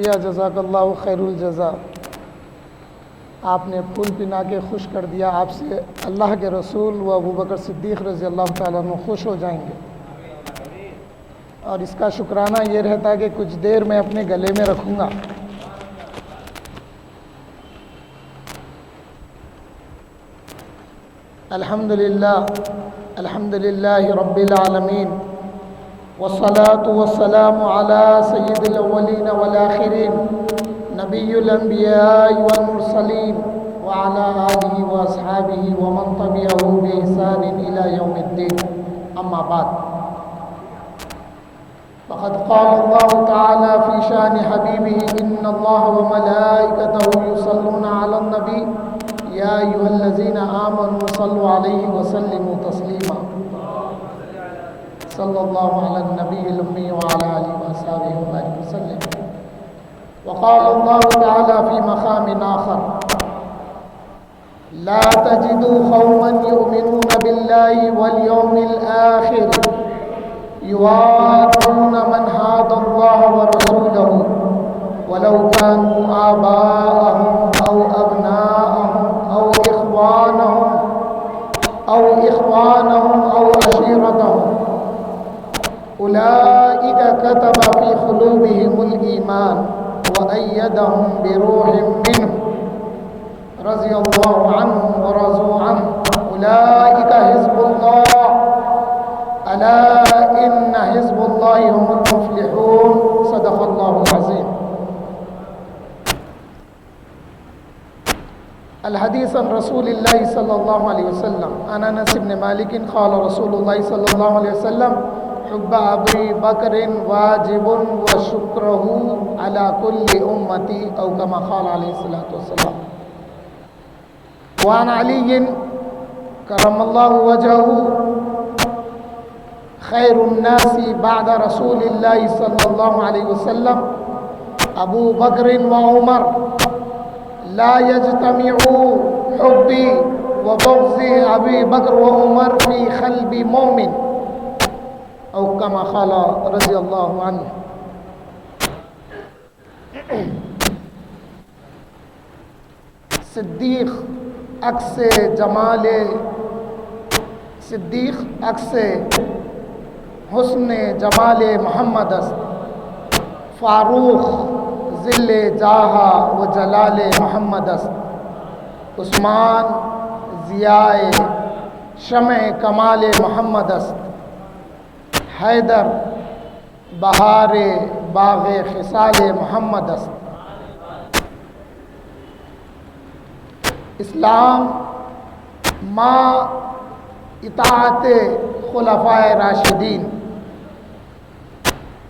شکریہ، جزاک اللہ خیر الجزا۔ آپ نے پھول پنا کے خوش کر دیا، آپ سے اللہ کے رسول و ابوبکر صدیق رضی اللہ تعالیٰ عنہ خوش ہو جائیں گے، اور اس کا شکرانہ یہ رہتا ہے کہ کچھ دیر میں اپنے گلے میں رکھوں گا۔ الحمدللہ رب العالمین، والصلاة والسلام على سید الاولین والآخرین، نبی الانبیاء والمرسلین، وعلى آلہ واصحابہ ومن تبعہ بإحسان إلی یوم الدین، اما بعد۔ فقد قال اللہ تعالی فی شان حبیبہ ان اللہ وملائکتہ یصلون علی النبی یا ایھا الذین آمنوا صلوا علیہ وسلموا تسلیما، صلی اللہ علی النبی الامی وعلی آلہ وصحبہ وبارک وسلم۔ وقال اللہ تعالی فی مقام آخر لا تجد قوما یؤمنون باللہ والیوم الآخر یوادون من حاد اللہ ورسولہ ولو كانوا آباءهم أو أبناءهم أو إخوانهم أو عشيرتهم أولئك كتب في قلوبهم الإيمان وأيدهم بروح منه رضي الله عنهم ورضوا عنه أولئك حزب الله ألا إن حزب الله هم المفلحون، صدق الله العظيم۔ الحدیث عن رسول اللہ صلی اللہ علیہ وسلم عن انس بن مالک قال رسول اللہ صلی اللہ علیہ وسلم حب ابی بکر واجب وشکرہ علی کل امتی او کما قال علیہ الصلوۃ والسلام۔ وعن علی کرم اللہ وجہہ خیر الناس بعد رسول اللہ صلی اللہ علیہ وسلم ابو بکر و عمر لا يجتمع حبی و بغض ابی بکر و عمر فی قلب مومن او کما قال رضی اللہ عنہ۔ صدیق عکس جمال، صدیق عکس حسن جمال محمد است، فاروق ذل جاہ و جلال محمد است، عثمان ضیاء شمع کمال محمد است، حیدر بہار باغ خصال محمد است۔ اسلام ما اطاعت خلفائے راشدین،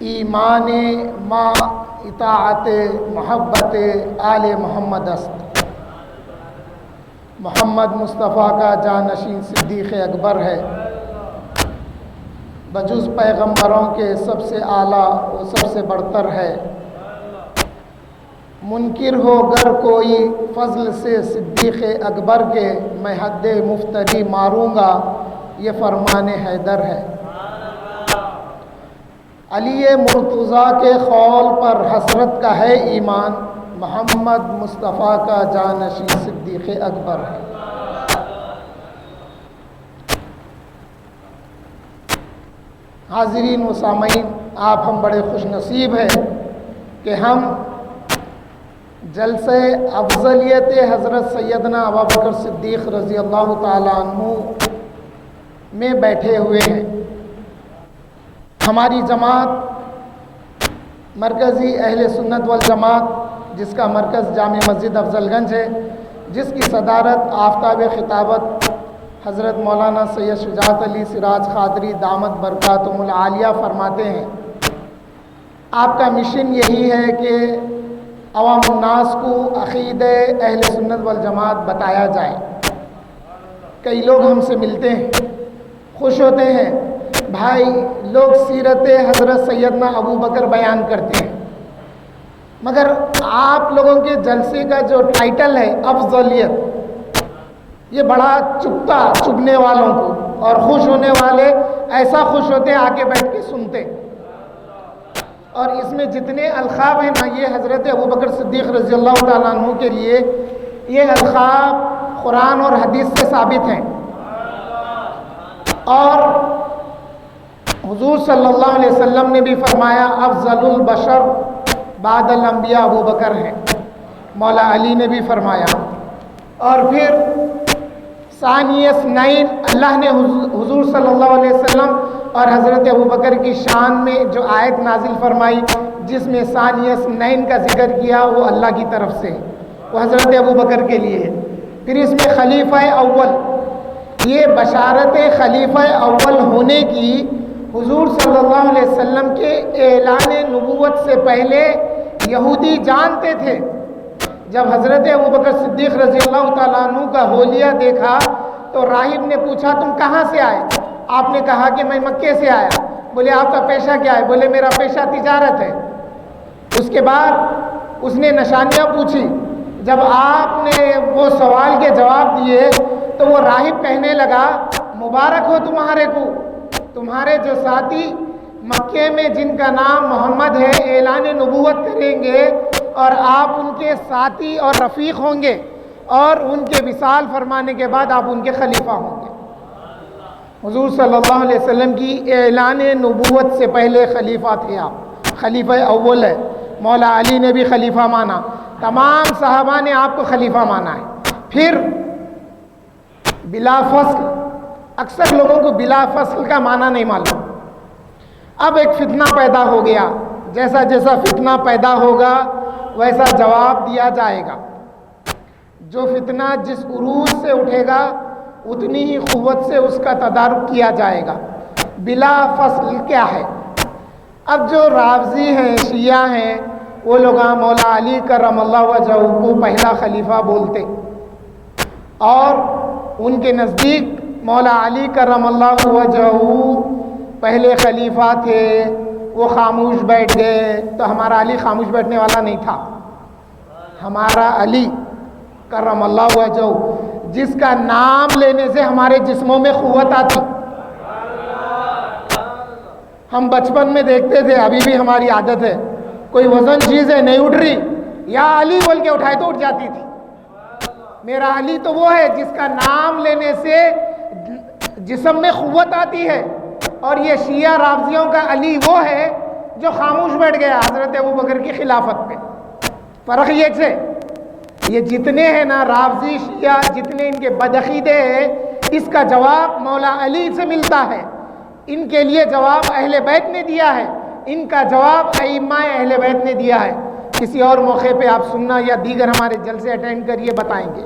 ایمان ما اطاعت محبت آل محمد است۔ محمد مصطفیٰ کا جانشین صدیق اکبر ہے، بجز پیغمبروں کے سب سے اعلیٰ و سب سے برتر ہے۔ منکر ہو گر کوئی فضل سے صدیق اکبر کے، میں حد مفتری ماروں گا، یہ فرمان حیدر ہے۔ علی مرتضیٰ کے قول پر حسرت کا ہے ایمان، محمد مصطفیٰ کا جانشین صدیق اکبر ہے۔ حاضرین و سامعین، آپ ہم بڑے خوش نصیب ہیں کہ ہم جلسہ افضلیت حضرت سیدنا ابوبکر صدیق رضی اللہ تعالیٰ عنہ میں بیٹھے ہوئے ہیں۔ ہماری جماعت مرکزی اہل سنت والجماعت، جس کا مرکز جامع مسجد افضل گنج ہے، جس کی صدارت آفتاب خطابت حضرت مولانا سید شجاعت علی سراج قادری دامت برکاتہم العالیہ فرماتے ہیں۔ آپ کا مشن یہی ہے کہ عوام الناس کو عقیدہ اہل سنت والجماعت بتایا جائے۔ کئی لوگ ہم سے ملتے ہیں، خوش ہوتے ہیں، بھائی لوگ سیرت حضرت سیدنا ابو بکر بیان کرتے ہیں، مگر آپ لوگوں کے جلسے کا جو ٹائٹل ہے افضلیت، یہ بڑا چبھتا چبھنے والوں کو، اور خوش ہونے والے ایسا خوش ہوتے ہیں آ کے بیٹھ کے سنتے، اور اس میں جتنے القاب ہیں نا یہ حضرت ابوبکر صدیق رضی اللہ تعالیٰ عنہ کے لیے یہ القاب قرآن اور حدیث سے ثابت ہیں. اور حضور صلی اللہ علیہ وسلم نے بھی فرمایا افضل البشر بعد الانبیاء ابوبکر ہیں. مولا علی نے بھی فرمایا. اور پھر ثانی اثنین اللہ نے حضور صلی اللہ علیہ وسلم اور حضرت ابوبکر کی شان میں جو آیت نازل فرمائی جس میں ثانی اثنین کا ذکر کیا وہ اللہ کی طرف سے وہ حضرت ابوبکر کے لیے ہے. پھر اس میں خلیفہ اول یہ بشارت خلیفہ اول ہونے کی حضور صلی اللہ علیہ وسلم کے اعلان نبوت سے پہلے یہودی جانتے تھے. جب حضرت ابوبکر صدیق رضی اللہ تعالیٰ عنہ کا حولیہ دیکھا تو راہب نے پوچھا تم کہاں سے آئے؟ آپ نے کہا کہ میں مکے سے آیا. بولے آپ کا پیشہ کیا ہے؟ بولے میرا پیشہ تجارت ہے. اس کے بعد اس نے نشانیاں پوچھی. جب آپ نے وہ سوال کے جواب دیے تو وہ راہب کہنے لگا مبارک ہو تمہارے کو، تمہارے جو ساتھی مکے میں جن کا نام محمد ہے اعلان نبوت کریں گے اور آپ ان کے ساتھی اور رفیق ہوں گے اور ان کے وصال فرمانے کے بعد آپ ان کے خلیفہ ہوں گے. حضور صلی اللہ علیہ وسلم کی اعلان نبوت سے پہلے خلیفہ تھے آپ، خلیفہ اول ہے. مولا علی نے بھی خلیفہ مانا، تمام صحابہ نے آپ کو خلیفہ مانا ہے. پھر بلا فصل، اکثر لوگوں کو بلا فصل کا معنی نہیں معلوم. اب ایک فتنہ پیدا ہو گیا، جیسا جیسا فتنہ پیدا ہوگا ویسا جواب دیا جائے گا. جو فتنہ جس عروج سے اٹھے گا اتنی ہی قوت سے اس کا تدارک کیا جائے گا. بلا فصل کیا ہے؟ اب جو رافضی ہیں، شیعہ ہیں، وہ لوگ مولا علی کرم اللہ وجہہ کو پہلا خلیفہ بولتے اور ان کے نزدیک مولا علی کرم اللہ وجہہ پہلے خلیفہ تھے. وہ خاموش بیٹھ گئے تو ہمارا علی خاموش بیٹھنے والا نہیں تھا. ہمارا علی کرم اللہ وجہہ جس کا نام لینے سے ہمارے جسموں میں قوت آتی. ہم بچپن میں دیکھتے تھے، ابھی بھی ہماری عادت ہے، کوئی وزن چیز ہے نہیں اٹھ رہی، یا علی بول کے اٹھائے تو اٹھ جاتی تھی. میرا علی تو وہ ہے جس کا نام لینے سے جسم میں قوت آتی ہے. اور یہ شیعہ رافضیوں کا علی وہ ہے جو خاموش بیٹھ گیا حضرت ابوبکر کی خلافت پہ. فرق یہ سے یہ جتنے ہیں نا رافضی شیعہ، جتنے ان کے بدعقیدے ہیں، اس کا جواب مولا علی سے ملتا ہے. ان کے لیے جواب اہل بیت نے دیا ہے، ان کا جواب ائمہ اہل بیت نے دیا ہے. کسی اور موقع پہ آپ سننا یا دیگر ہمارے جلسے اٹینڈ کریے، بتائیں گے.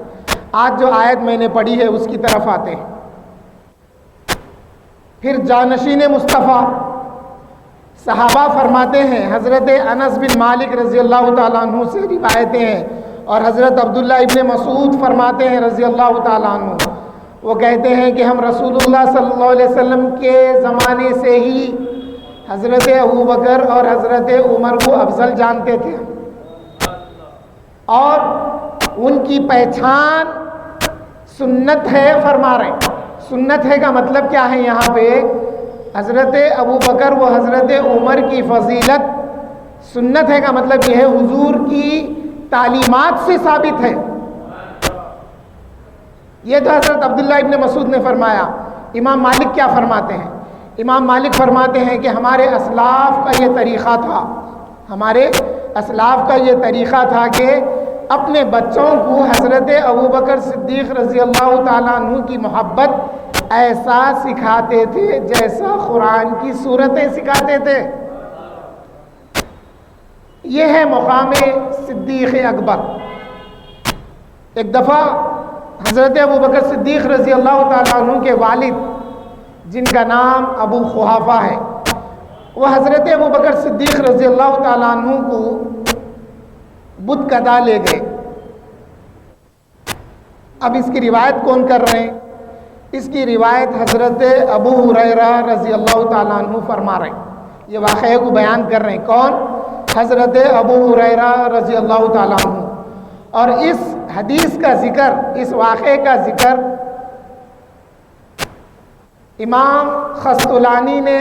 آج جو آیت میں نے پڑھی ہے اس کی طرف آتے ہیں. پھر جانشین مصطفیٰ صحابہ فرماتے ہیں، حضرت انس بن مالک رضی اللہ تعالیٰ عنہ سے روایتیں ہیں اور حضرت عبداللہ ابن مسعود فرماتے ہیں رضی اللہ تعالیٰ عنہ، وہ کہتے ہیں کہ ہم رسول اللہ صلی اللہ علیہ وسلم کے زمانے سے ہی حضرت ابوبکر اور حضرت عمر کو افضل جانتے تھے اور ان کی پہچان سنت ہے فرما رہے ہیں. سنت ہے کا مطلب کیا ہے؟ یہاں پہ حضرت ابوبکر و حضرت عمر کی فضیلت، سنت ہے کا مطلب یہ ہے حضور کی تعلیمات سے ثابت ہے. یہ تو حضرت عبداللہ ابن مسعود نے فرمایا. امام مالک کیا فرماتے ہیں؟ امام مالک فرماتے ہیں کہ ہمارے اسلاف کا یہ طریقہ تھا، ہمارے اسلاف کا یہ طریقہ تھا کہ اپنے بچوں کو حضرت ابوبکر صدیق رضی اللہ تعالیٰ عنہ کی محبت ایسا سکھاتے تھے جیسا قرآن کی صورتیں سکھاتے تھے. یہ ہے مقام صدیق اکبر. ایک دفعہ حضرت ابوبکر صدیق رضی اللہ تعالیٰ عنہ کے والد جن کا نام ابو قحافہ ہے، وہ حضرت ابوبکر صدیق رضی اللہ تعالیٰ عنہ کو بت کدا لے گئے. اب اس کی روایت کون کر رہے ہیں؟ اس کی روایت حضرت ابو ہریرہ رضی اللہ تعالیٰ عنہ فرما رہے ہیں. یہ واقعے کو بیان کر رہے ہیں. کون؟ حضرت ابو ہریرہ رضی اللہ تعالیٰ عنہ. اور اس حدیث کا ذکر، اس واقعے کا ذکر امام خستلانی نے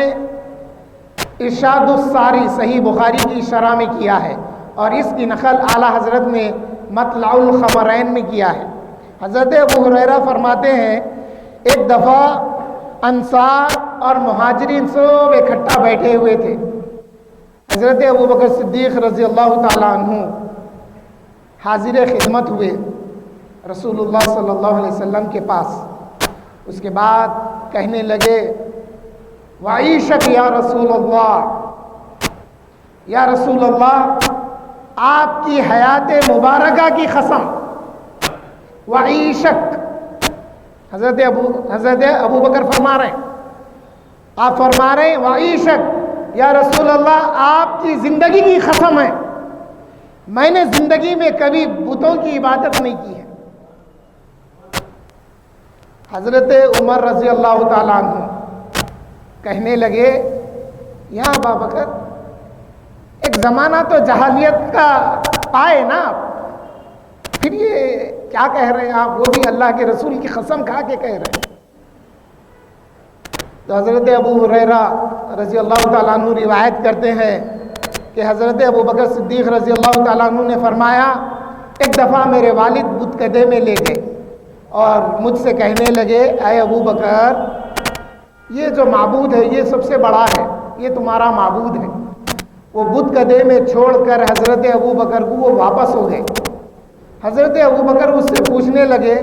ارشاد الساری صحیح بخاری کی شرح میں کیا ہے، اور اس کی نقل اعلیٰ حضرت نے مطلع الخمرین میں کیا ہے۔ حضرت ابو ہریرہ فرماتے ہیں ایک دفعہ انصار اور مہاجرین سب اکٹھا بیٹھے ہوئے تھے۔ حضرت ابوبکر صدیق رضی اللہ تعالیٰ عنہ حاضر خدمت ہوئے رسول اللہ صلی اللہ علیہ وسلم کے پاس۔ اس کے بعد کہنے لگے وعیشک یا رسول اللہ، یا رسول اللہ آپ کی حیات مبارکہ کی قسم، وعیشک، حضرت ابو بکر فرما رہے ہیں، آپ فرما رہے ہیں وعیشک یا رسول اللہ آپ کی زندگی کی قسم ہے، میں نے زندگی میں کبھی بتوں کی عبادت نہیں کی ہے۔ حضرت عمر رضی اللہ تعالیٰ عنہ کہنے لگے یا ابا بکر ایک زمانہ تو جہالیت کا پائے نا، پھر یہ کیا کہہ رہے ہیں آپ، وہ بھی اللہ کے رسول کی قسم کھا کے کہہ رہے ہیں۔ تو حضرت ابو ہریرہ رضی اللہ تعالیٰ عنہ روایت کرتے ہیں کہ حضرت ابو بکر صدیق رضی اللہ تعالیٰ عنہ نے فرمایا ایک دفعہ میرے والد بت کدے میں لے گئے اور مجھ سے کہنے لگے اے ابو بکر یہ جو معبود ہے یہ سب سے بڑا ہے، یہ تمہارا معبود ہے۔ وہ بت کدے میں چھوڑ کر حضرت ابو بکر کو وہ واپس ہو گئے۔ حضرت ابو بکر اس سے پوچھنے لگے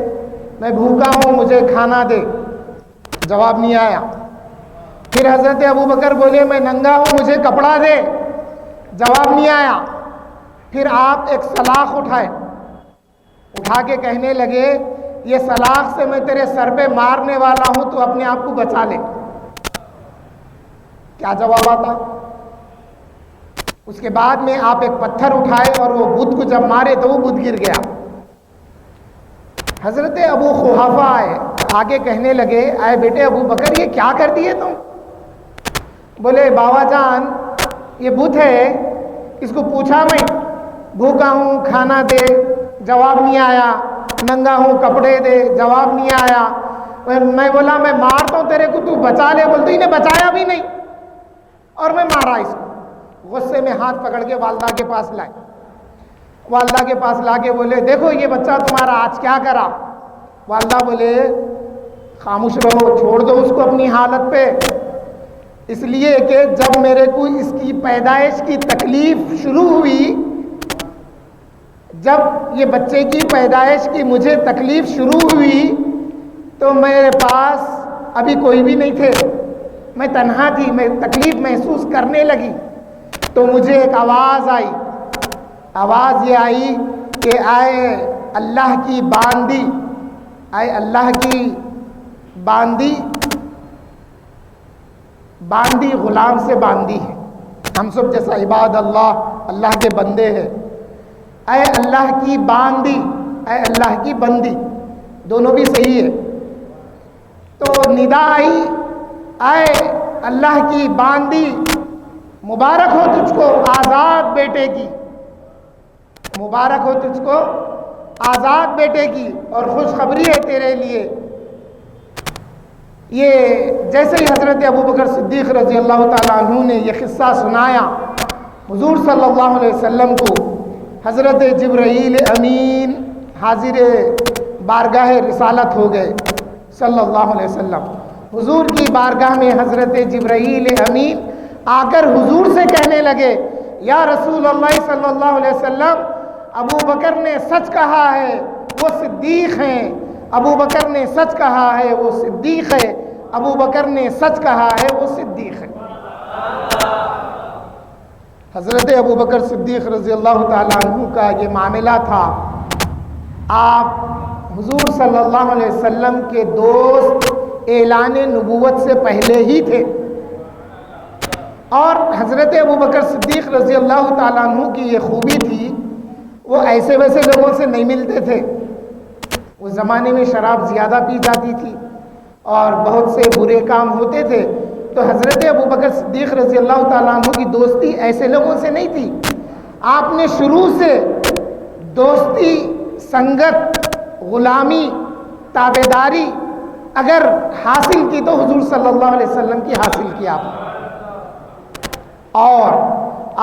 میں بھوکا ہوں مجھے کھانا دے، جواب نہیں آیا۔ پھر حضرت ابو بکر بولے میں ننگا ہوں مجھے کپڑا دے، جواب نہیں آیا۔ پھر آپ ایک سلاخ اٹھا کے کہنے لگے یہ سلاخ سے میں تیرے سر پہ مارنے والا ہوں تو اپنے آپ کو بچا لے۔ کیا جواب آتا؟ اس کے بعد میں آپ ایک پتھر اٹھائے اور وہ بت کو جب مارے تو وہ بت گر گیا۔ حضرت ابو قحافہ آئے، آگے کہنے لگے اے بیٹے ابو بکر یہ کیا کر دیے تم؟ بولے بابا جان یہ بت ہے، اس کو پوچھا میں بھوکا ہوں کھانا دے، جواب نہیں آیا، ننگا ہوں کپڑے دے، جواب نہیں آیا۔ میں بولا میں مارتا ہوں تیرے کو تو بچا لے، بولتے انہیں بچایا بھی نہیں اور میں مارا اس کو۔ غصے میں ہاتھ پکڑ کے والدہ کے پاس لائے، والدہ کے پاس لا کے بولے دیکھو یہ بچہ تمہارا آج کیا کرا۔ والدہ بولے خاموش رہو، چھوڑ دو اس کو اپنی حالت پہ، اس لیے کہ جب میرے کو اس کی پیدائش کی تکلیف شروع ہوئی، جب یہ بچے کی پیدائش کی مجھے تکلیف شروع ہوئی تو میرے پاس ابھی کوئی بھی نہیں تھے، میں تنہا تھی، میں تکلیف محسوس کرنے لگی تو مجھے ایک آواز آئی، آواز یہ آئی کہ اے اللہ کی باندی، اے اللہ کی باندی، باندی غلام سے باندی ہے، ہم سب جیسا عباد اللہ کے بندے ہیں، اے اللہ کی باندی، اے اللہ کی بندی، دونوں بھی صحیح ہے۔ تو ندا آئی اے اللہ کی باندی مبارک ہو تجھ کو آزاد بیٹے کی، مبارک ہو تجھ کو آزاد بیٹے کی اور خوشخبری ہے تیرے لیے۔ یہ جیسے ہی حضرت ابو بکر صدیق رضی اللہ تعالیٰ عنہ نے یہ قصہ سنایا حضور صلی اللہ علیہ وسلم کو، حضرت جبرائیل امین حاضر بارگاہ رسالت ہو گئے صلی اللہ علیہ وسلم۔ حضور کی بارگاہ میں حضرت جبرائیل امین آ کر حضور سے کہنے لگے یا رسول اللہ صلی اللہ علیہ وسلم ابو بکر نے سچ کہا ہے وہ صدیق ہیں، ابو بکر نے سچ کہا ہے وہ صدیق ہے، ابو بکر نے سچ کہا ہے وہ صدیق ہے۔ حضرت ابو بکر صدیق رضی اللہ تعالیٰ عنہ کا یہ معاملہ تھا، آپ حضور صلی اللہ علیہ وسلم کے دوست اعلان نبوت سے پہلے ہی تھے، اور حضرت ابو بکر صدیق رضی اللہ تعالیٰ عنہ کی یہ خوبی تھی وہ ایسے ویسے لوگوں سے نہیں ملتے تھے۔ اس زمانے میں شراب زیادہ پی جاتی تھی اور بہت سے برے کام ہوتے تھے، تو حضرت ابو بکر صدیق رضی اللہ تعالیٰ عنہ کی دوستی ایسے لوگوں سے نہیں تھی۔ آپ نے شروع سے دوستی، سنگت، غلامی، تابعداری اگر حاصل کی تو حضور صلی اللہ علیہ وسلم کی حاصل کی آپ نے۔ اور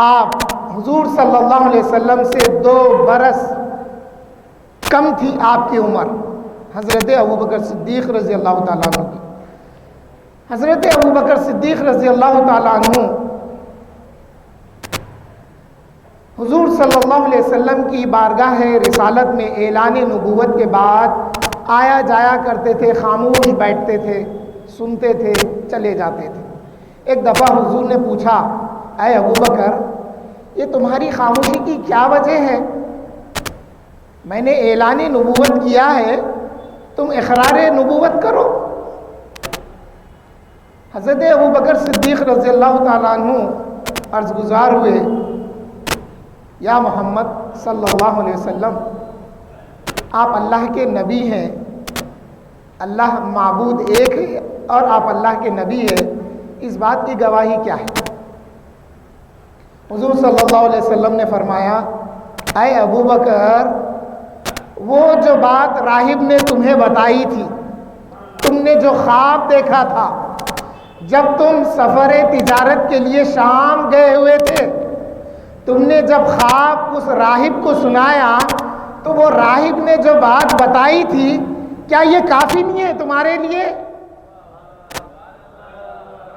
آپ حضور صلی اللہ علیہ وسلم سے 2 برس کم تھی آپ کی عمر، حضرت ابوبکر صدیق رضی اللہ تعالیٰ عنہ کی۔ حضرت ابوبکر صدیق رضی اللہ تعالیٰ عنہ حضور صلی اللہ علیہ وسلم کی بارگاہ رسالت میں اعلان نبوت کے بعد آیا جایا کرتے تھے، خاموش بیٹھتے تھے، سنتے تھے، چلے جاتے تھے۔ ایک دفعہ حضور نے پوچھا، اے ابوبکر، یہ تمہاری خاموشی کی کیا وجہ ہے؟ میں نے اعلان نبوت کیا ہے، تم اقرار نبوت کرو۔ حضرت ابوبکر صدیق رضی اللہ تعالیٰ عنہ عرض گزار ہوئے، یا محمد صلی اللہ علیہ وسلم، آپ اللہ کے نبی ہیں، اللہ معبود ایک ہے اور آپ اللہ کے نبی ہیں، اس بات کی گواہی کیا ہے؟ حضور صلی اللہ علیہ وسلم نے فرمایا، اے ابوبکر، وہ جو بات راہب نے تمہیں بتائی تھی، تم نے جو خواب دیکھا تھا جب تم سفر تجارت کے لیے شام گئے ہوئے تھے، تم نے جب خواب اس راہب کو سنایا تو وہ راہب نے جو بات بتائی تھی، کیا یہ کافی نہیں ہے تمہارے لیے؟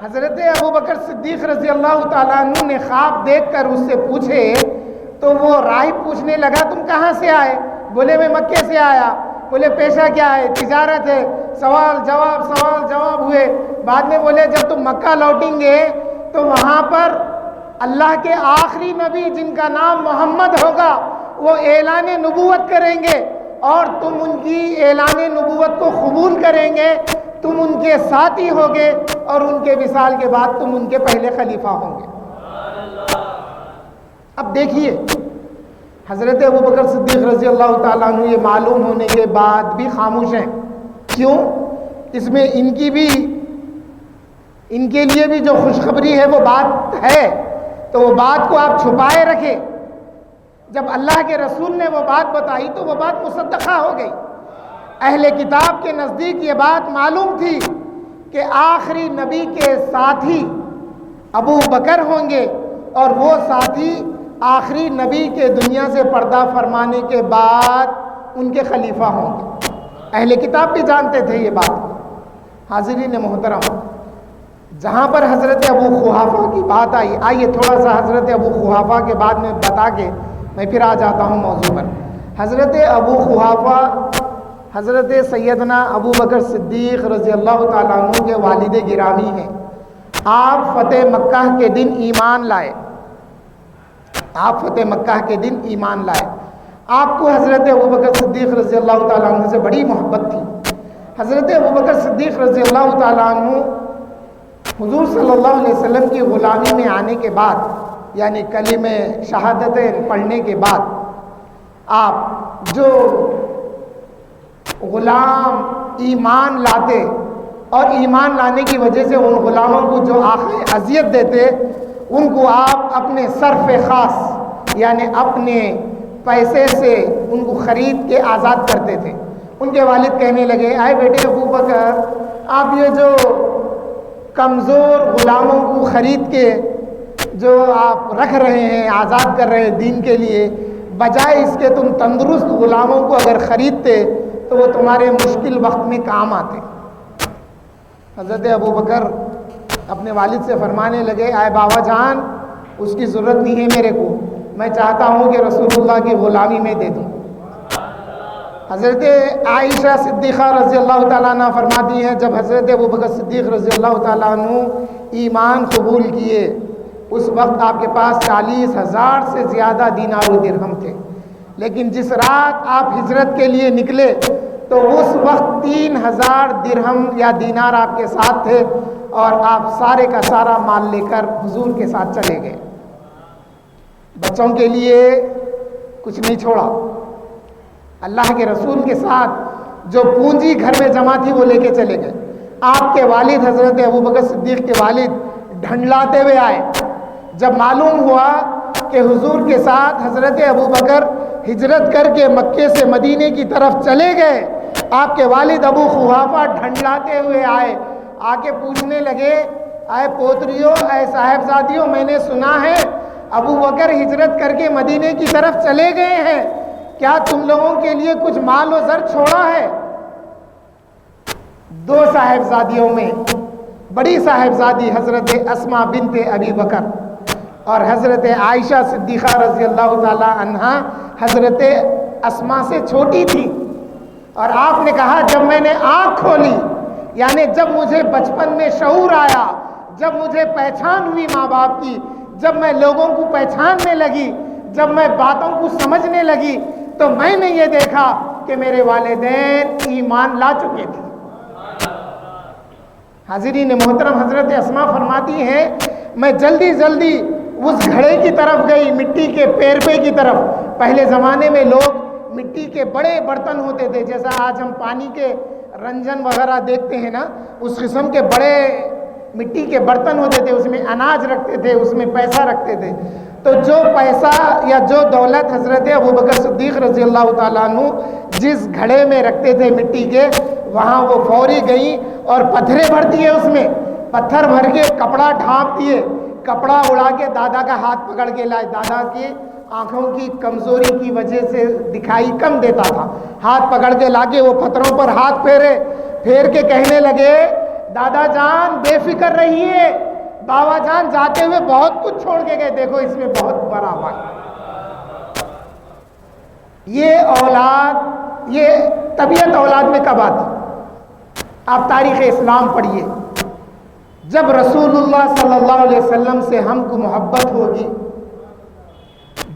حضرت ابوبکر صدیق رضی اللہ تعالیٰ عنہ نے خواب دیکھ کر اس سے پوچھے تو وہ راہب پوچھنے لگا، تم کہاں سے آئے؟ بولے میں مکے سے آیا۔ بولے پیشہ کیا ہے؟ تجارت ہے۔ سوال جواب ہوئے۔ بعد میں بولے جب تم مکہ لوٹیں گے تو وہاں پر اللہ کے آخری نبی جن کا نام محمد ہوگا وہ اعلان نبوت کریں گے اور تم ان کی اعلان نبوت کو قبول کریں گے، تم ان کے ساتھی ہوگے اور ان کے وصال کے بعد تم ان کے پہلے خلیفہ ہوں گے۔ اب دیکھیے، حضرت ابوبکر صدیق رضی اللہ تعالیٰ عنہ یہ معلوم ہونے کے بعد بھی خاموش ہیں۔ کیوں؟ اس میں ان کے لیے بھی جو خوشخبری ہے وہ بات ہے، تو وہ بات کو آپ چھپائے رکھے۔ جب اللہ کے رسول نے وہ بات بتائی تو وہ بات مصدقہ ہو گئی۔ اہل کتاب کے نزدیک یہ بات معلوم تھی کہ آخری نبی کے ساتھی ابو بکر ہوں گے اور وہ ساتھی آخری نبی کے دنیا سے پردہ فرمانے کے بعد ان کے خلیفہ ہوں گے۔ اہل کتاب بھی جانتے تھے یہ بات۔ حاضرین محترم، جہاں پر حضرت ابو قحافہ کی بات آئی، آئیے تھوڑا سا حضرت ابو قحافہ کے بعد میں بتا کے میں پھر آ جاتا ہوں موضوع پر۔ حضرت ابو قحافہ حضرت سیدنا ابو بکر صدیق رضی اللہ تعالیٰ عنہ کے والد گرامی ہیں۔ آپ فتح مکہ کے دن ایمان لائے۔ آپ کو حضرت ابوبکر صدیق رضی اللہ تعالیٰ عنہ سے بڑی محبت تھی۔ حضرت ابوبکر صدیق رضی اللہ تعالیٰ عنہ حضور صلی اللہ علیہ وسلم کی غلامی میں آنے کے بعد، یعنی کلمہ شہادتیں پڑھنے کے بعد، آپ جو غلام ایمان لاتے اور ایمان لانے کی وجہ سے ان غلاموں کو جو آخر اذیت دیتے، ان کو آپ اپنے صرف خاص یعنی اپنے پیسے سے ان کو خرید کے آزاد کرتے تھے۔ ان کے والد کہنے لگے، اے بیٹے ابوبکر، آپ یہ جو کمزور غلاموں کو خرید کے جو آپ رکھ رہے ہیں، آزاد کر رہے ہیں دین کے لیے، بجائے اس کے تم تندرست غلاموں کو اگر خریدتے تو وہ تمہارے مشکل وقت میں کام آتے۔ حضرت ابوبکر اپنے والد سے فرمانے لگے، اے بابا جان، اس کی ضرورت نہیں ہے میرے کو، میں چاہتا ہوں کہ رسول اللہ کی غلامی میں دے دوں۔ حضرت عائشہ صدیقہ رضی اللہ تعالیٰ عنہ فرماتی ہیں، جب حضرت ابوبکر صدیق رضی اللہ تعالیٰ عنہ ایمان قبول کیے، اس وقت آپ کے پاس 40,000 سے زیادہ دینار و درہم تھے، لیکن جس رات آپ ہجرت کے لیے نکلے تو اس وقت 3,000 درہم یا دینار آپ کے ساتھ تھے اور آپ سارے کا سارا مال لے کر حضور کے ساتھ چلے گئے۔ بچوں کے لیے کچھ نہیں چھوڑا، اللہ کے رسول کے ساتھ جو پونجی گھر میں جمع تھی وہ لے کے چلے گئے۔ آپ کے والد حضرت ابوبکر صدیق کے والد ڈھنڈلاتے ہوئے آئے۔ جب معلوم ہوا کہ حضور کے ساتھ حضرت ابوبکر ہجرت کر کے مکے سے مدینے کی طرف چلے گئے، آپ کے والد ابو قحافہ ڈھنڈلاتے ہوئے آئے، آ کے پوچھنے لگے، اے پوتریوں، اے صاحبزادیوں، میں نے سنا ہے ابو بکر ہجرت کر کے مدینے کی طرف چلے گئے ہیں، کیا تم لوگوں کے لیے کچھ مال و زر چھوڑا ہے؟ دو صاحبزادیوں میں بڑی صاحبزادی حضرت اسماء بنت ابی بکر اور حضرت عائشہ صدیقہ رضی اللہ تعالی عنہا حضرت اسماء سے چھوٹی تھی، اور آپ نے کہا جب میں نے آنکھ کھولی، یعنی جب مجھے بچپن میں شعور آیا، جب مجھے پہچان ہوئی ماں باپ کی، جب میں لوگوں کو پہچاننے لگی، جب میں باتوں کو سمجھنے لگی، تو میں نے یہ دیکھا کہ میرے والدین ایمان لا چکے تھے۔ حاضرین محترم، حضرت اسماء فرماتی ہیں میں جلدی جلدی اس گھڑے کی طرف گئی، مٹی کے پیرپے کی طرف۔ پہلے زمانے میں لوگ مٹی کے بڑے برتن ہوتے تھے، جیسا آج ہم پانی کے رنجن وغیرہ دیکھتے ہیں نا، اس قسم کے بڑے مٹی کے برتن ہوتے تھے، اس میں اناج رکھتے تھے، اس میں پیسہ رکھتے تھے۔ تو جو پیسہ یا جو دولت حضرت ابوبکر صدیق رضی اللہ تعالیٰ عنہ جس گھڑے میں رکھتے تھے مٹی کے، وہاں وہ فوری گئیں اور پتھرے بھر دیے، اس میں پتھر بھر کے کپڑا ڈھانپ دیے، کپڑا اڑا کے دادا کا ہاتھ پکڑ کے لائے۔ دادا کی آنکھوں کی کمزوری کی وجہ سے دکھائی کم دیتا تھا، ہاتھ پکڑ کے لا کے وہ پتھروں پر ہاتھ پھیر کے کہنے لگے دادا جان بے فکر رہیے، بابا جان جاتے ہوئے بہت کچھ چھوڑ کے گئے، دیکھو اس میں بہت بڑا بات۔ یہ اولاد، یہ طبیعت اولاد میں کب آتی؟ آپ تاریخ اسلام پڑھیے، جب رسول اللہ صلی اللہ علیہ وسلم سے ہم کو محبت ہوگی،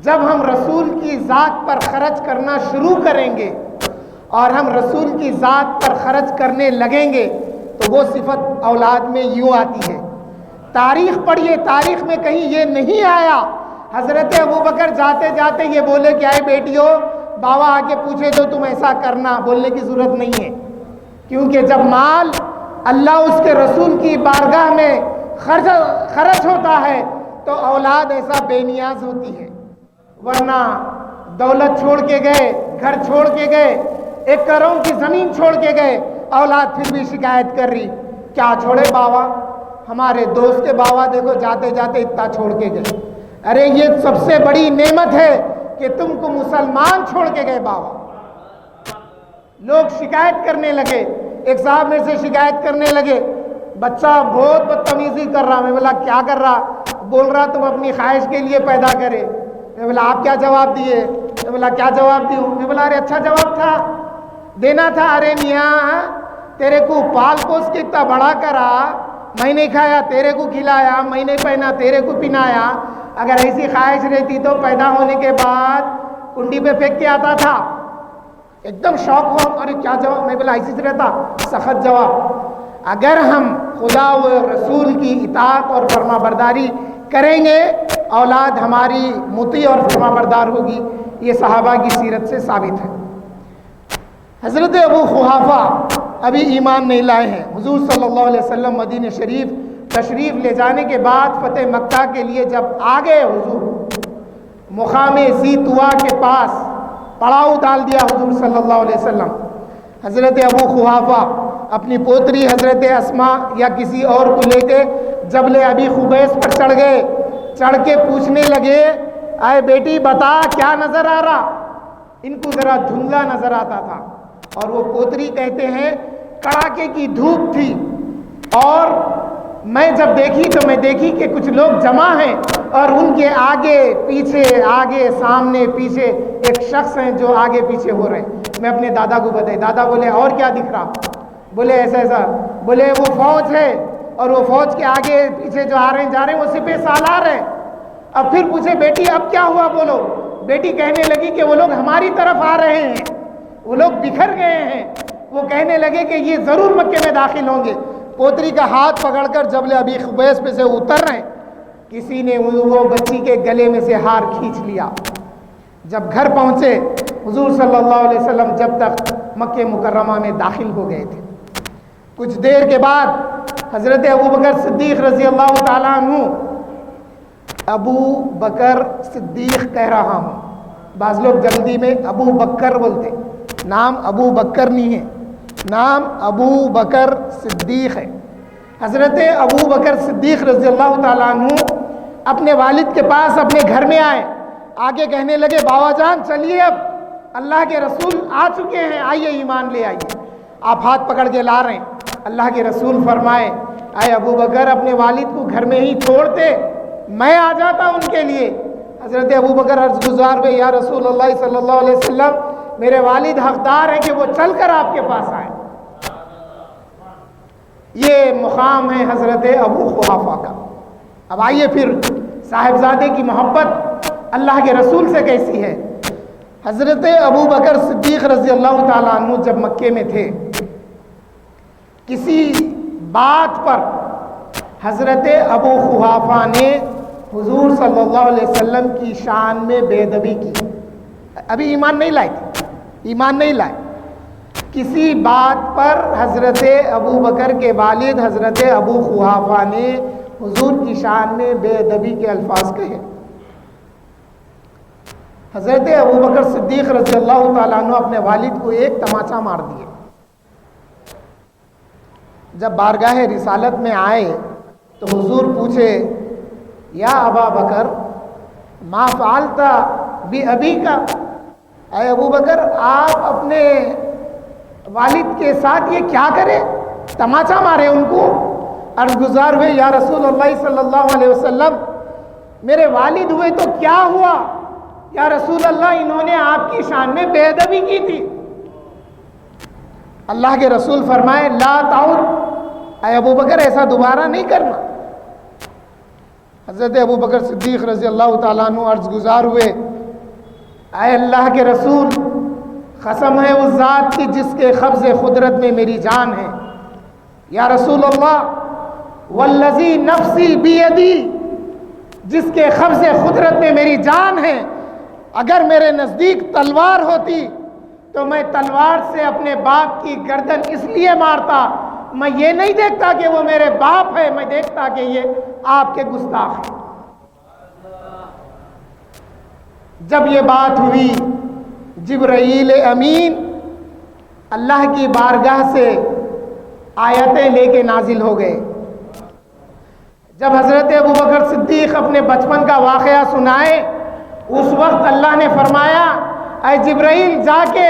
جب ہم رسول کی ذات پر خرچ کرنا شروع کریں گے اور ہم رسول کی ذات پر خرچ کرنے لگیں گے، تو وہ صفت اولاد میں یوں آتی ہے۔ تاریخ پڑھیے، تاریخ میں کہیں یہ نہیں آیا حضرت ابوبکر جاتے جاتے یہ بولے کہ اے بیٹیوں بابا آ کے پوچھے تو تم ایسا کرنا، بولنے کی ضرورت نہیں ہے، کیونکہ جب مال اللہ اس کے رسول کی بارگاہ میں خرچ ہوتا ہے تو اولاد ایسا بے نیاز ہوتی ہے۔ ورنہ دولت چھوڑ کے گئے، گھر چھوڑ کے گئے، 1 کروڑ کی زمین چھوڑ کے گئے، اولاد پھر بھی شکایت کر رہی کیا چھوڑے بابا، ہمارے دوست کے بابا دیکھو جاتے جاتے اتنا چھوڑ کے گئے۔ ارے یہ سب سے بڑی نعمت ہے کہ تم کو مسلمان چھوڑ کے گئے بابا۔ لوگ شکایت کرنے لگے، ایک صاحب میرے سے شکایت کرنے لگے بچہ بہت بدتمیزی کر رہا۔ میں بولا کیا کر رہا؟ بول رہا تم اپنی خواہش کے لیے پیدا کرے۔ میں بولا آپ کیا جواب دیے؟ میں بولا کیا جواب دیوں؟ میں بولا ارے اچھا جواب تھا دینا تھا، ارے میاں تیرے کو پال پوس کے اتنا بڑا کرا، میں نہیں کھایا تیرے کو کھلایا، میں نہیں پہنا تیرے کو پہنایا، اگر ایسی خواہش رہتی تو پیدا ہونے کے بعد کنڈی پہ پھینک کے آتا تھا۔ ایک دم شوق ہوا، ارے کیا جواب؟ میں بولا ایسی سے رہتا، سخت جواب۔ اگر ہم خدا و رسول کی اطاعت اور فرما برداری کریں گے، اولاد ہماری مطیع اور فرما بردار ہوگی، یہ صحابہ کی سیرت سے ثابت ہے۔ حضرت ابو قحافہ ابھی ایمان نہیں لائے ہیں، حضور صلی اللہ علیہ وسلم مدینہ شریف تشریف لے جانے کے بعد فتح مکہ کے لیے جب آگئے، حضور مقام ذی طویٰ کے پاس پڑاؤ ڈال دیا حضور صلی اللہ علیہ وسلم۔ حضرت ابو قحافہ اپنی پوتری حضرت اسماء یا کسی اور کو لے کے جبل ابی قبیس پر چڑھ گئے، چڑھ کے پوچھنے لگے اے بیٹی بتا کیا نظر آ رہا؟ ان کو ذرا دھندلا نظر آتا تھا، اور وہ پوتری کہتے ہیں کڑاکے کی دھوپ تھی، اور میں جب دیکھی تو میں دیکھی کہ کچھ لوگ جمع ہیں اور ان کے آگے پیچھے، آگے سامنے پیچھے ایک شخص ہیں جو آگے پیچھے ہو رہے ہیں۔ میں اپنے دادا کو بتائی، دادا بولے اور کیا دکھ رہا؟ بولے ایسا ایسا، بولے وہ فوج ہے اور وہ فوج کے آگے پیچھے جو آ رہے ہیں جا رہے ہیں وہ سپہ سالار ہیں۔ اب پھر پوچھے بیٹی اب کیا ہوا بولو؟ بیٹی کہنے لگی کہ وہ لوگ ہماری طرف آ رہے ہیں، وہ لوگ بکھر گئے ہیں، وہ کہنے لگے کہ یہ ضرور مکے میں داخل ہوں گے۔ پوتری کا ہاتھ پکڑ کر جبل ابی قبیس پہ سے اتر رہے ہیں، کسی نے وہ بچی کے گلے میں سے ہار کھینچ لیا۔ جب گھر پہنچے حضور صلی اللہ علیہ وسلم جب تک مکہ مکرمہ میں داخل ہو گئے تھے، کچھ دیر کے بعد حضرت ابوبکر صدیق رضی اللہ تعالیٰ عنہ، ابو بکر صدیق کہہ رہا ہوں، بعض لوگ جلدی میں ابو بکر بولتے، نام ابو بکر نہیں ہے، نام ابو بکر صدیق ہے۔ حضرت ابو بکر صدیق رضی اللہ تعالیٰ عنہ اپنے والد کے پاس اپنے گھر میں آئے، آگے کہنے لگے باوا جان چلیے، اب اللہ کے رسول آ چکے ہیں، آئیے ایمان لے آئیے۔ آپ ہاتھ پکڑ کے لا رہے ہیں۔ اللہ کے رسول فرمائے اے ابو بکر اپنے والد کو گھر میں ہی چھوڑتے، میں آ جاتا ان کے لیے۔ حضرت ابو بکر عرض گزار ہوئے یا رسول اللہ صلی اللہ علیہ وسلم میرے والد حقدار ہیں کہ وہ چل کر آپ کے پاس آئیں۔ یہ مقام ہے حضرت ابو قحافہ کا۔ اب آئیے پھر صاحبزادے کی محبت اللہ کے رسول سے کیسی ہے۔ حضرت ابو بکر صدیق رضی اللہ تعالیٰ عنہ جب مکے میں تھے، کسی بات پر حضرت ابو قحافہ نے حضور صلی اللہ علیہ وسلم کی شان میں بے ادبی کی۔ ابھی ایمان نہیں لائے تھے، ایمان نہیں لائے۔ کسی بات پر حضرت ابو بکر کے والد حضرت ابو قحافہ نے حضور کی شان میں بے ادبی کے الفاظ کہے۔ حضرت ابو بکر صدیق رضی اللہ تعالیٰ عنہ اپنے والد کو ایک تماچا مار دیے۔ جب بارگاہ رسالت میں آئے تو حضور پوچھے یا ابا بکر ما فعلت بی کا، اے ابو بکر آپ اپنے والد کے ساتھ یہ کیا کرے، تماچا مارے ان کو۔ عرض گزار ہوئے یا رسول اللہ صلی اللہ علیہ وسلم میرے والد ہوئے تو کیا ہوا، یا رسول اللہ انہوں نے آپ کی شان میں بے ادبی کی تھی۔ اللہ کے رسول فرمائے لا تعود، اے ابو بکر ایسا دوبارہ نہیں کرنا۔ حضرت ابو بکر صدیق رضی اللہ تعالیٰ عنہ عرض گزار ہوئے اے اللہ کے رسول قسم ہے اس ذات کی جس کے قبض قدرت میں میری جان ہے، یا رسول اللہ والذی نفسی بیدی، جس کے قبض قدرت میں میری جان ہے، اگر میرے نزدیک تلوار ہوتی تو میں تلوار سے اپنے باپ کی گردن اس لیے مارتا، میں یہ نہیں دیکھتا کہ وہ میرے باپ ہے، میں دیکھتا کہ یہ آپ کے گستاخ ہیں۔ جب یہ بات ہوئی جبرائیل امین اللہ کی بارگاہ سے آیتیں لے کے نازل ہو گئے۔ جب حضرت ابو بکر صدیق اپنے بچپن کا واقعہ سنائے، اس وقت اللہ نے فرمایا اے جبرائیل جا کے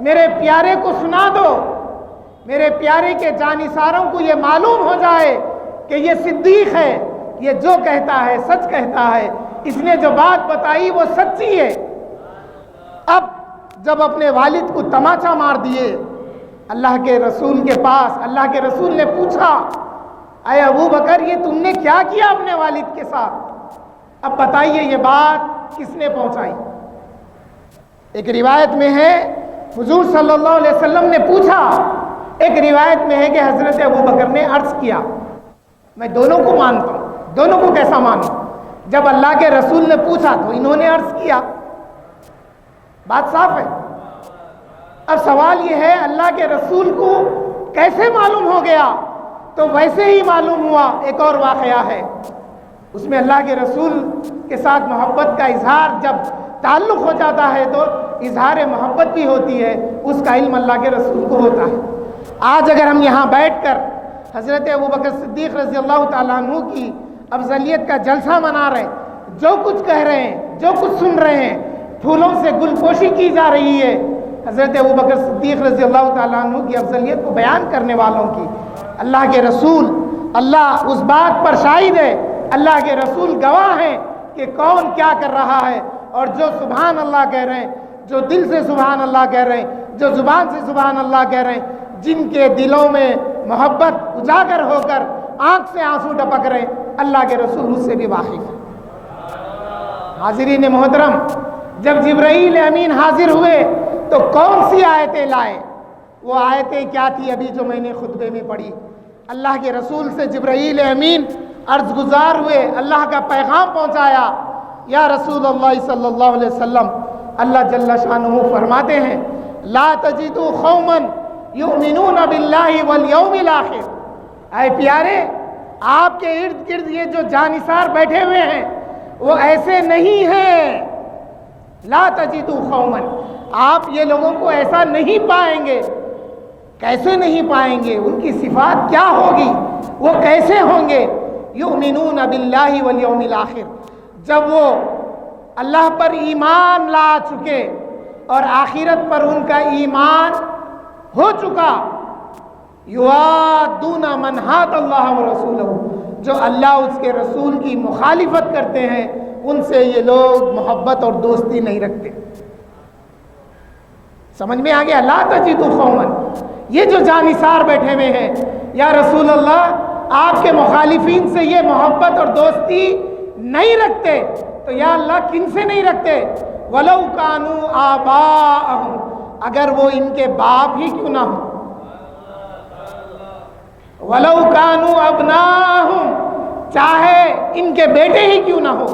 میرے پیارے کو سنا دو، میرے پیارے کے جانثاروں کو یہ معلوم ہو جائے کہ یہ صدیق ہے، یہ جو کہتا ہے سچ کہتا ہے، اس نے جو بات بتائی وہ سچی ہے۔ اب جب اپنے والد کو تماچا مار دیے، اللہ کے رسول کے پاس اللہ کے رسول نے پوچھا اے ابو بکر یہ تم نے کیا کیا اپنے والد کے ساتھ، اب بتائیے یہ بات کس نے پہنچائی۔ ایک روایت میں ہے حضور صلی اللہ علیہ وسلم نے پوچھا، ایک روایت میں ہے کہ حضرت ابو بکر نے عرض کیا میں دونوں کو مانتا ہوں، دونوں کو کیسا مانوں، جب اللہ کے رسول نے پوچھا تو انہوں نے عرض کیا، بات صاف ہے۔ اب سوال یہ ہے اللہ کے رسول کو کیسے معلوم ہو گیا، تو ویسے ہی معلوم ہوا۔ ایک اور واقعہ ہے، اس میں اللہ کے رسول کے ساتھ محبت کا اظہار جب تعلق ہو جاتا ہے تو اظہار محبت بھی ہوتی ہے، اس کا علم اللہ کے رسول کو ہوتا ہے۔ آج اگر ہم یہاں بیٹھ کر حضرت ابو بکر صدیق رضی اللہ تعالیٰ عنہ کی افضلیت کا جلسہ منا رہے ہیں، جو کچھ کہہ رہے ہیں، جو کچھ سن رہے ہیں، پھولوں سے گل پوشی کی جا رہی ہے حضرت ابو بکر صدیق رضی اللہ تعالیٰ عنہ کی افضلیت کو بیان کرنے والوں کی، اللہ کے رسول اللہ اس بات پر شاہد ہے، اللہ کے رسول گواہ ہیں کہ کون کیا کر رہا ہے، اور جو سبحان اللہ کہہ رہے ہیں، جو دل سے سبحان اللہ کہہ رہے ہیں، جو زبان سے سبحان اللہ کہہ رہے ہیں، جن کے دلوں میں محبت اجاگر ہو کر آنکھ سے آنسو ٹپک رہے ہیں، اللہ کے رسول اس سے بھی واقف ہے۔ حاضرین محترم، جب جبرائیل امین حاضر ہوئے تو کون سی آیتیں لائے؟ وہ آیتیں کیا تھی ابھی جو میں نے خطبے میں پڑھی؟ اللہ کے رسول سے جبرائیل امین عرض گزار ہوئے، اللہ کا پیغام پہنچایا، یا رسول اللہ صلی اللہ علیہ وسلم اللہ جل شانہ فرماتے ہیں لا تجدوا قوما یؤمنون باللہ والیوم الآخر، اے پیارے آپ کے ارد گرد یہ جو جانثار بیٹھے ہوئے ہیں وہ ایسے نہیں ہیں، لا تجدوا قوما، آپ یہ لوگوں کو ایسا نہیں پائیں گے۔ کیسے نہیں پائیں گے؟ ان کی صفات کیا ہوگی؟ وہ کیسے ہوں گے؟ یؤمنون باللہ والیوم الآخر، جب وہ اللہ پر ایمان لا چکے اور آخرت پر ان کا ایمان ہو چکا۔ یوادون من حاد اللہ ورسولہ، جو اللہ اس کے رسول کی مخالفت کرتے ہیں ان سے یہ لوگ محبت اور دوستی نہیں رکھتے۔ سمجھ میں آ گیا؟ لا تجد قوما، یہ جو جانثار بیٹھے ہوئے ہیں، یا رسول اللہ آپ کے مخالفین سے یہ محبت اور دوستی نہیں رکھتے، تو یا اللہ کن سے نہیں رکھتے؟ وَلَوْ كَانُوا آبَاءَهُمْ، اگر وہ ان کے باپ ہی کیوں نہ ہو، وَلَوْ كَانُوا أَبْنَاءَهُمْ، چاہے ان کے بیٹے ہی کیوں نہ ہو،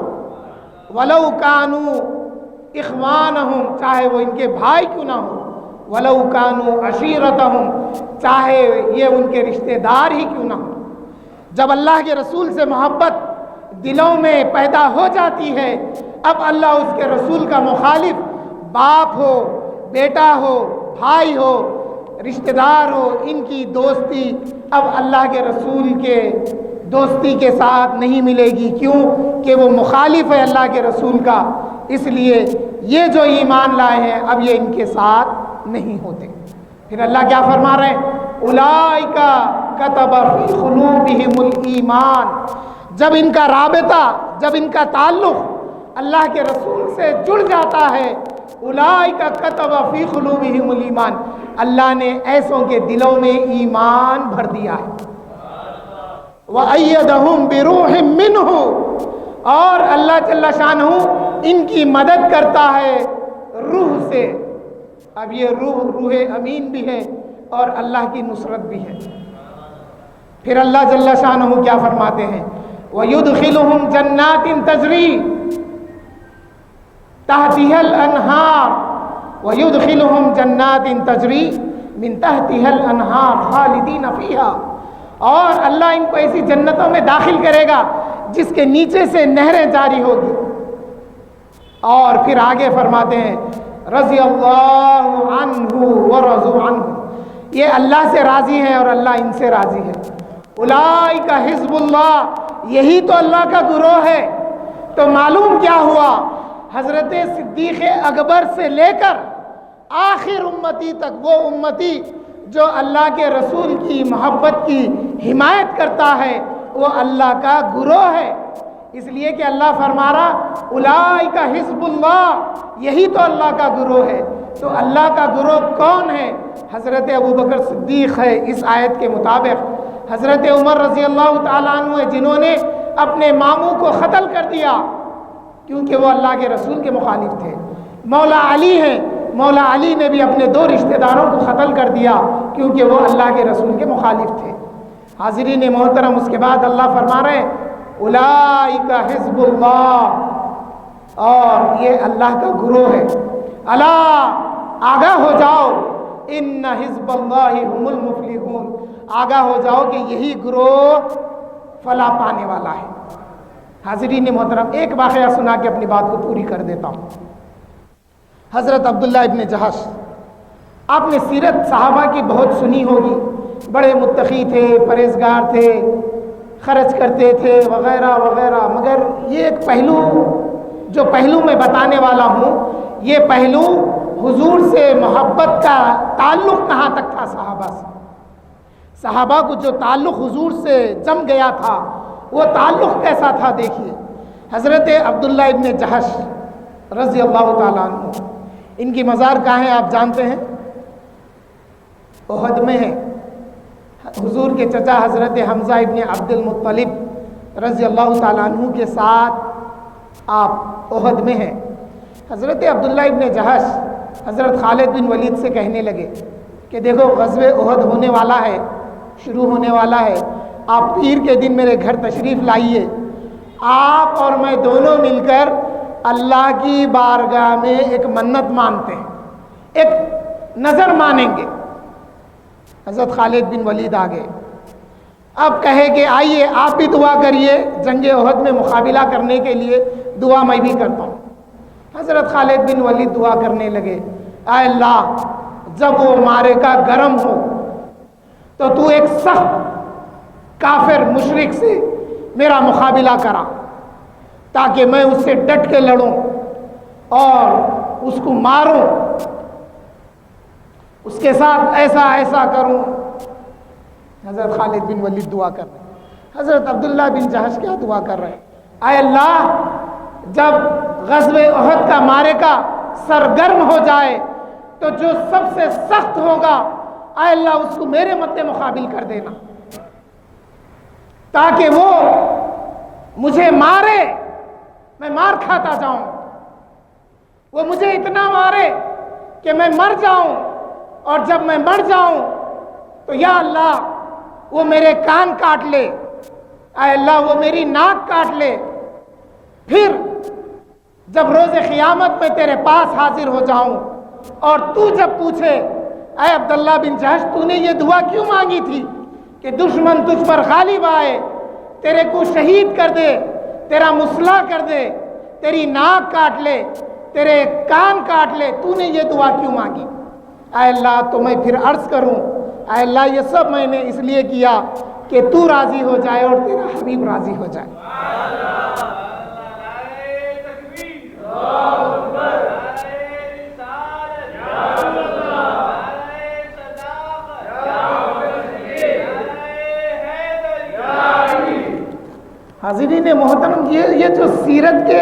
وَلَوْ كَانُوا إِخْوَانَهُمْ، چاہے وہ ان کے بھائی کیوں نہ ہو، وَلَوْ كَانُوا عَشِيرَتَهُمْ، چاہے یہ ان کے رشتہ دار ہی کیوں نہ ہو۔ جب اللہ کے رسول سے محبت دلوں میں پیدا ہو جاتی ہے، اب اللہ اس کے رسول کا مخالف باپ ہو، بیٹا ہو، بھائی ہو، رشتہ دار ہو، ان کی دوستی اب اللہ کے رسول کے دوستی کے ساتھ نہیں ملے گی۔ کیوں کہ وہ مخالف ہے اللہ کے رسول کا، اس لیے یہ جو ایمان لائے ہیں اب یہ ان کے ساتھ نہیں ہوتے۔ پھر اللہ کیا فرما رہے ہیں؟ اولئک کتب فی قلوبہم الایمان، جب ان کا رابطہ، جب ان کا تعلق اللہ کے رسول سے جڑ جاتا ہے، اولئک کتب فی قلوبہم الایمان، اللہ نے ایسوں کے دلوں میں ایمان بھر دیا ہے۔ وَأَيَّدَهُمْ بِرُوحٍ مِّنْهُ، اور اللہ جل شانہ ان کی مدد کرتا ہے روح سے۔ اب یہ روح امین بھی ہے اور اللہ کی نصرت بھی ہے۔ پھر اللہ جل شانہ کیا فرماتے ہیں؟ وَيُدْخِلُهُمْ جَنَّاتٍ تَجْرِي تَحْتِهَا الْأَنْهَارُ وَيُدْخِلُهُمْ جَنَّاتٍ تَجْرِي مِنْ تَحْتِهَا الْأَنْهَارُ خَالِدِينَ فِيهَا، اور اللہ ان کو ایسی جنتوں میں داخل کرے گا جس کے نیچے سے نہریں جاری ہوگی۔ اور پھر آگے فرماتے ہیں رضی اللہ عنہ ورضوا عنہ، یہ اللہ سے راضی ہیں اور اللہ ان سے راضی ہے۔ اولئک حزب اللہ، یہی تو اللہ کا گروہ ہے۔ تو معلوم کیا ہوا؟ حضرت صدیق اکبر سے لے کر آخر امتی تک، وہ امتی جو اللہ کے رسول کی محبت کی حمایت کرتا ہے وہ اللہ کا گروہ ہے۔ اس لیے کہ اللہ فرما رہا اولئک حزب اللہ، یہی تو اللہ کا گروہ ہے۔ تو اللہ کا گروہ کون ہے؟ حضرت ابوبکر صدیق ہے اس آیت کے مطابق، حضرت عمر رضی اللہ تعالیٰ عنہ ہے جنہوں نے اپنے ماموں کو قتل کر دیا کیونکہ وہ اللہ کے رسول کے مخالف تھے۔ مولا علی ہیں، مولا علی نے بھی اپنے 2 رشتہ داروں کو قتل کر دیا کیونکہ وہ اللہ کے رسول کے مخالف تھے۔ حاضرین محترم، اس کے بعد اللہ فرما رہے ہیں اولئک حزب اللہ، اور یہ اللہ کا گروہ ہے۔ الا، آگاہ ہو جاؤ، ان حزب اللہ هم المفلحون، آگاہ ہو جاؤ کہ یہی گروہ فلاح پانے والا ہے۔ حاضرین محترم، ایک واقعہ سنا کے اپنی بات کو پوری کر دیتا ہوں۔ حضرت عبداللہ ابن جہش، آپ نے سیرت صحابہ کی بہت سنی ہوگی، بڑے متقی تھے، پرہیزگار تھے، خرچ کرتے تھے وغیرہ وغیرہ، مگر یہ ایک پہلو جو پہلو میں بتانے والا ہوں، یہ پہلو حضور سے محبت کا تعلق کہاں تک تھا صحابہ سے، صحابہ کو جو تعلق حضور سے جم گیا تھا وہ تعلق کیسا تھا دیکھیے۔ حضرت عبداللہ ابن جہش رضی اللہ تعالیٰ عنہ، ان کی مزار کہاں ہے آپ جانتے ہیں؟ احد میں ہے۔ حضور کے چچا حضرت حمزہ ابن عبد المطلب رضی اللہ تعالیٰ عنہ کے ساتھ آپ احد میں ہیں۔ حضرت عبداللہ ابن جہش حضرت خالد بن ولید سے کہنے لگے کہ دیکھو غزوہ احد ہونے والا ہے، شروع ہونے والا ہے، آپ پیر کے دن میرے گھر تشریف لائیے، آپ اور میں دونوں مل کر اللہ کی بارگاہ میں ایک منت مانتے ہیں، ایک نظر مانیں گے۔ حضرت خالد بن ولید آگے، اب کہے کہ آئیے آپ بھی دعا کریے، جنگ احد میں مقابلہ کرنے کے لیے دعا میں بھی کرتا ہوں۔ حضرت خالد بن ولید دعا کرنے لگے، اے اللہ جب وہ معرکہ گرم ہو تو تو ایک سخت کافر مشرک سے میرا مقابلہ کرا تاکہ میں اس سے ڈٹ کے لڑوں اور اس کو ماروں، اس کے ساتھ ایسا ایسا کروں۔ حضرت خالد بن ولید دعا کر رہے ہیں، حضرت عبداللہ بن جہش کیا دعا کر رہے ہیں، اے اللہ جب غزوہ احد کا معرکہ سرگرم ہو جائے تو جو سب سے سخت ہوگا اے اللہ اس کو میرے مد مقابل کر دینا، تاکہ وہ مجھے مارے میں مار کھاتا جاؤں، وہ مجھے اتنا مارے کہ میں مر جاؤں، اور جب میں مر جاؤں تو یا اللہ وہ میرے کان کاٹ لے، اے اللہ وہ میری ناک کاٹ لے، پھر جب روز قیامت میں تیرے پاس حاضر ہو جاؤں اور تو جب پوچھے اے عبداللہ بن جہش تو نے یہ دعا کیوں مانگی تھی کہ دشمن تجھ پر غالب آئے، تیرے کو شہید کر دے، تیرا مسلح کر دے، تیری ناک کاٹ لے، تیرے کان کاٹ لے، تو نے یہ دعا کیوں مانگی؟ اے اللہ تو میں پھر عرض کروں اے اللہ یہ سب میں نے اس لیے کیا کہ تو راضی ہو جائے اور تیرا حبیب راضی ہو جائے۔ حاضرین محترم، یہ جو سیرت کے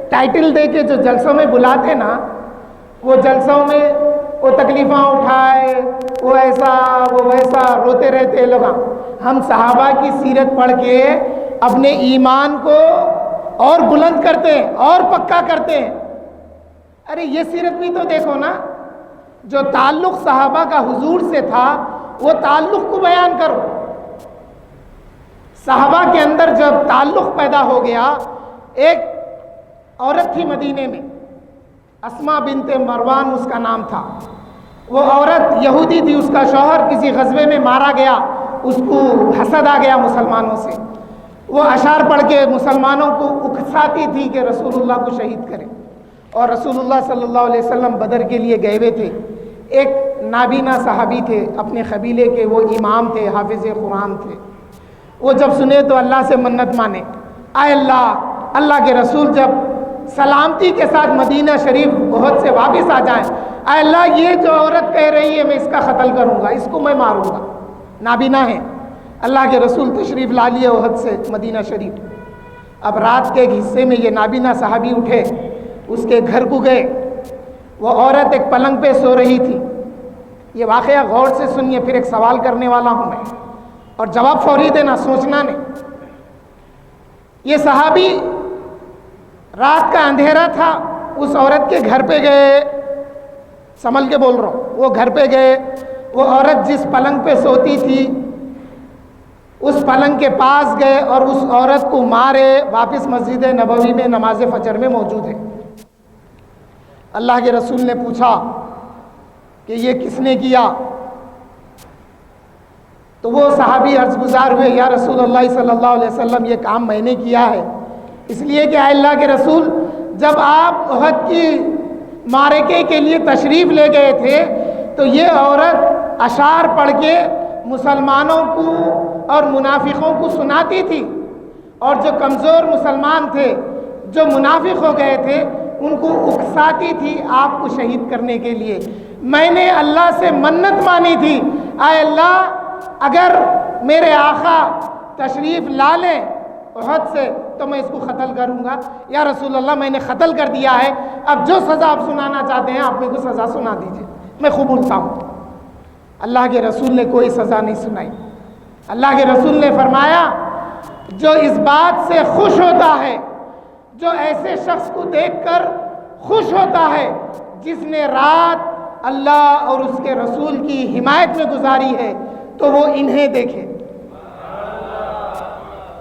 ٹائٹل دے کے جو جلسوں میں بلاتے نا، وہ جلسوں میں وہ تکلیفاں اٹھائے، وہ ایسا وہ ویسا روتے رہتے لوگ۔ ہم صحابہ کی سیرت پڑھ کے اپنے ایمان کو اور بلند کرتے ہیں اور پکا کرتے ہیں۔ ارے یہ سیرت بھی تو دیکھو نا، جو تعلق صحابہ کا حضور سے تھا وہ تعلق کو بیان کرو۔ صحابہ کے اندر جب تعلق پیدا ہو گیا، ایک عورت تھی مدینے میں، اسماء بنت مروان اس کا نام تھا، وہ عورت یہودی تھی، اس کا شوہر کسی غزوے میں مارا گیا، اس کو حسد آ گیا مسلمانوں سے، وہ اشعار پڑھ کے مسلمانوں کو اکساتی تھی کہ رسول اللہ کو شہید کریں، اور رسول اللہ صلی اللہ علیہ وسلم بدر کے لیے گئے ہوئے تھے۔ ایک نابینا صحابی تھے اپنے قبیلے کے، وہ امام تھے، حافظ قرآن تھے، وہ جب سنے تو اللہ سے منت مانے، اے اللہ، اللہ کے رسول جب سلامتی کے ساتھ مدینہ شریف بہت سے واپس آ جائیں، اے اللہ یہ جو عورت کہہ رہی ہے میں اس کا قتل کروں گا، اس کو میں ماروں گا، نابینا ہے۔ اللہ کے رسول تشریف لا لیے احد سے مدینہ شریف۔ اب رات کے ایک حصے میں یہ نابینا صحابی اٹھے، اس کے گھر کو گئے، وہ عورت ایک پلنگ پہ سو رہی تھی۔ یہ واقعہ غور سے سنیے، پھر ایک سوال کرنے والا ہوں میں، اور جواب فوری دینا، سوچنا نہیں۔ یہ صحابی رات کا اندھیرا تھا، اس عورت کے گھر پہ گئے، سنبھل کے بول رہا ہوں، وہ گھر پہ گئے، وہ عورت جس پلنگ پہ سوتی تھی اس پلنگ کے پاس گئے اور اس عورت کو مارے، واپس مسجد نبوی میں نماز فجر میں موجود ہے۔ اللہ کے رسول نے پوچھا کہ یہ کس نے کیا؟ تو وہ صحابی عرض گزار ہوئے، یا رسول اللہ صلی اللہ علیہ وسلم یہ کام میں نے کیا ہے، اس لیے کہ اللہ کے رسول جب آپ احد کی معرکے کے لیے تشریف لے گئے تھے تو یہ عورت اشعار پڑھ کے مسلمانوں کو اور منافقوں کو سناتی تھی، اور جو کمزور مسلمان تھے، جو منافق ہو گئے تھے، ان کو اکساتی تھی آپ کو شہید کرنے کے لیے۔ میں نے اللہ سے منت مانی تھی، اے اللہ اگر میرے آقا تشریف لا لیں احد سے تو میں اس کو قتل کروں گا۔ یا رسول اللہ میں نے قتل کر دیا ہے، اب جو سزا آپ سنانا چاہتے ہیں آپ میرے کو سزا سنا دیجئے، میں قبولتا ہوں۔ اللہ کے رسول نے کوئی سزا نہیں سنائی۔ اللہ کے رسول نے فرمایا جو اس بات سے خوش ہوتا ہے، جو ایسے شخص کو دیکھ کر خوش ہوتا ہے جس نے رات اللہ اور اس کے رسول کی حمایت میں گزاری ہے، تو وہ انہیں دیکھے۔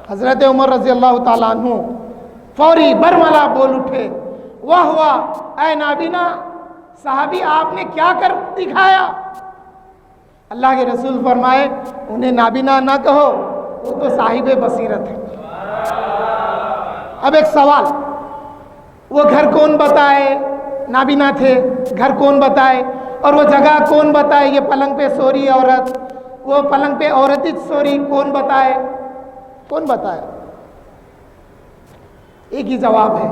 حضرت عمر رضی اللہ تعالیٰ عنہ فوری برملا بول اٹھے، واہ واہ اے نابینا صحابی، آپ نے کیا کر دکھایا؟ اللہ کے رسول فرمائے انہیں نابینا نہ کہو، وہ تو صاحب بصیرت ہے۔ اب ایک سوال، وہ گھر کون بتائے؟ نابینا تھے، گھر کون بتائے؟ اور وہ جگہ کون بتائے؟ یہ پلنگ پہ سو رہی عورت، وہ پلنگ پہ عورت ہی سو رہی، کون بتائے؟ کون بتائے؟ ایک ہی جواب ہے،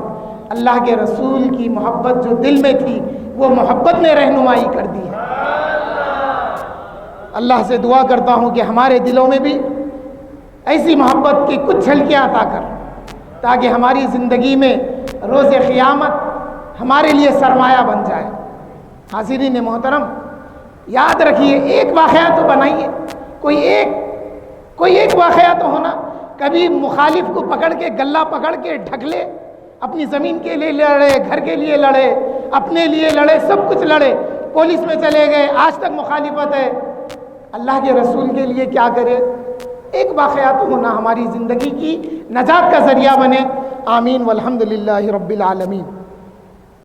اللہ کے رسول کی محبت جو دل میں تھی وہ محبت نے رہنمائی کر دی ہے۔ اللہ سے دعا کرتا ہوں کہ ہمارے دلوں میں بھی ایسی محبت کی کچھ جھلکیاں عطا کر، تاکہ ہماری زندگی میں روز قیامت ہمارے لیے سرمایہ بن جائے۔ حاضرین محترم، یاد رکھیے، ایک واقعہ تو بنائیے، کوئی ایک واقعہ تو ہونا۔ کبھی مخالف کو پکڑ کے، گلہ پکڑ کے ڈھک لے، اپنی زمین کے لیے لڑے، گھر کے لیے لڑے، اپنے لیے لڑے، سب کچھ لڑے، پولیس میں چلے گئے، آج تک مخالفت ہے، اللہ کے رسول کے لیے کیا کرے؟ ایک واقعہ تو ہونا ہماری زندگی کی نجات کا ذریعہ بنے۔ آمین والحمد للہ رب العالمین۔